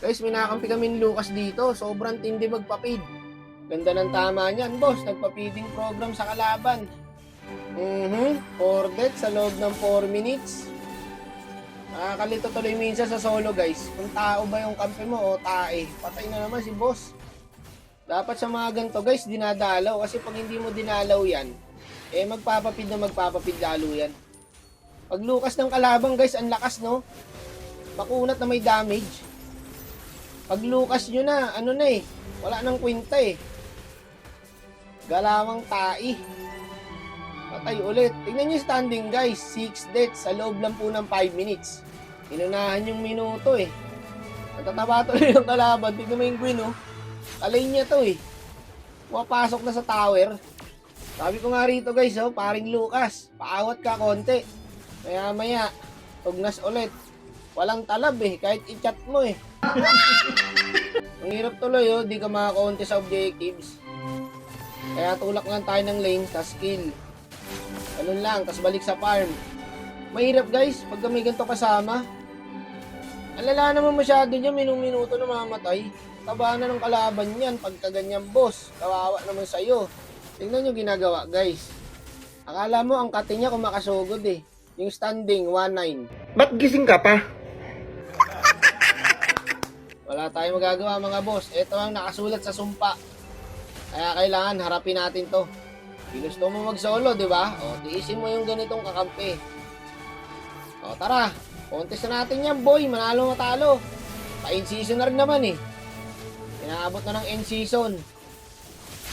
Guys, may nakakampi kami ni Lucas dito. Sobrang tindi magpapid. Ganda ng tama niyan, boss. Nagpa-feeding program sa kalaban. 4 deaths sa loob ng 4 minutes. Nakakalito tuloy minsan sa solo, guys. Kung tao ba yung kampi mo o tae. Patay na naman si boss. Dapat sa mga ganito, guys, dinadalaw. Kasi pag hindi mo dinalaw yan, magpapapid na magpapapid lalo yan. Pag Lucas ng kalabang, guys, ang lakas, no? Makunat na may damage. Pag Lucas nyo na, wala nang kwenta Galawang tae. Patay ulit. Tingnan nyo yung standing, guys. 6 deaths sa loob lang po ng 5 minutes. Inunahan yung minuto Natataba tuloy yung kalaban. Tingnan mo yung Gwyn, Alay niya to Pumapasok na sa tower. Sabi ko nga rito, guys, paring Lucas, paawat ka konti. Maya-maya, tugnas ulit. Walang talab kahit i-chat mo Ang hirap tuloy di ka makakonti sa objectives. Kaya tulak lang tayo ng lane, tas kill. Ganun lang, tas balik sa farm. Mahirap, guys, pag may ganito kasama. Alala naman masyado niya, minuto na mamatay. Taba na ng kalaban niyan, pagka ganyan, boss. Kawawa naman sa'yo. Tingnan nyo ginagawa, guys. Akala mo ang kate niya kung makasugod Yung standing, 1-9. Ba't gising ka pa? Wala tayong magagawa, mga boss. Ito ang nakasulat sa sumpa. Kaya kailangan harapin natin to. Ginusto mo mag-solo, di ba? Tiisin mo yung ganitong kakampi. Tara. Contest na natin yan, boy. Manalo matalo. Pa-end season na rin naman Inaabot na ng end season.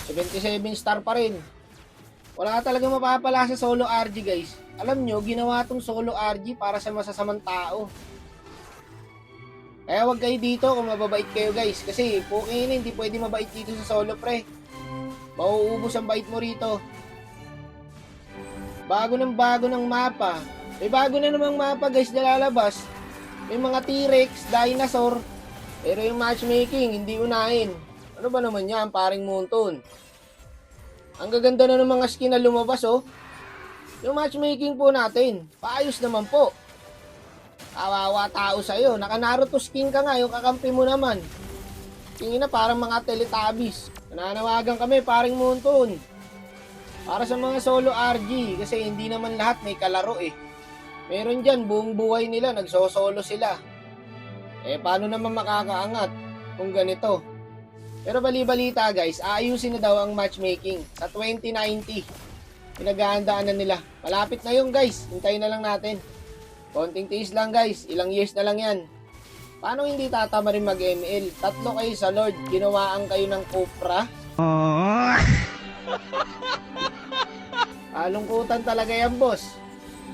77 star pa rin. Wala talaga mapapala sa solo RG, guys. Alam nyo, ginawa tong solo RG para sa masasamang tao. Kaya wag kayo dito kung mababait kayo, guys. Kasi hindi pwede mabait dito sa solo, pre. Mauubos ang bait mo rito. Bago ng mapa. May bago na namang mapa, guys, na lalabas. May mga T-Rex, dinosaur. Pero yung matchmaking, hindi unahin. Ano ba naman yan, paring Moonton? Ang gaganda na ng mga skin na lumabas, Yung matchmaking po natin, paayos naman po. Kawawa tao sa'yo. Naka-Naruto skin ka nga, yung kakampi mo naman. Tingin na parang mga Teletubbies. Nananawagan kami, paring Moonton. Para sa mga solo RG, kasi hindi naman lahat may kalaro Meron dyan, buong buhay nila, nagsosolo sila. Paano naman makakaangat kung ganito? Pero bali-balita, guys, aayusin na daw ang matchmaking sa 2090. Pinaghahandaan na nila. Malapit na yun, guys. Hintayin na lang natin. Konting tiis lang, guys. Ilang years na lang yan. Paano hindi tatama rin mag-ML? 3 kayo sa Lord. Ginawaan kayo ng Cupra. Alungkutan talaga yan, boss.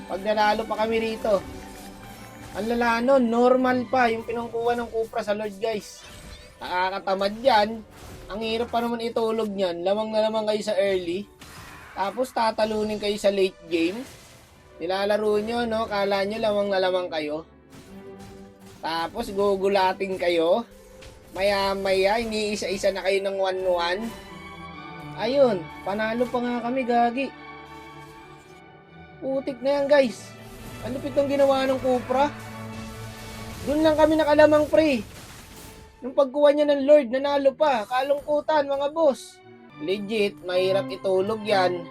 Pag nanalo pa kami rito. Ang lala nun, normal pa yung pinangkuha ng Cupra sa Lord, guys. Nakakatamad yan. Ang hirap pa naman itulog niyan. Lamang na lamang kayo sa early. Tapos tatalunin kayo sa late game. Nilalaro nyo, Kala nyo lamang na lamang kayo. Tapos gugulating kayo. Maya-maya, iniisa-isa na kayo ng 1-1. Ayun, panalo pa nga kami, gagi. Putik na yan, guys. Ang lupit ng ginawa ng Cupra. Doon lang kami nakalamang, pre. Nung pagkuha niya ng Lord, nanalo pa. Kalungkutan, mga boss. Legit, mahirap itulog yan.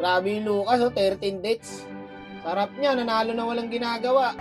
Grabe yung Lucas, 13 deaths. Sarap niya, nanalo na walang ginagawa.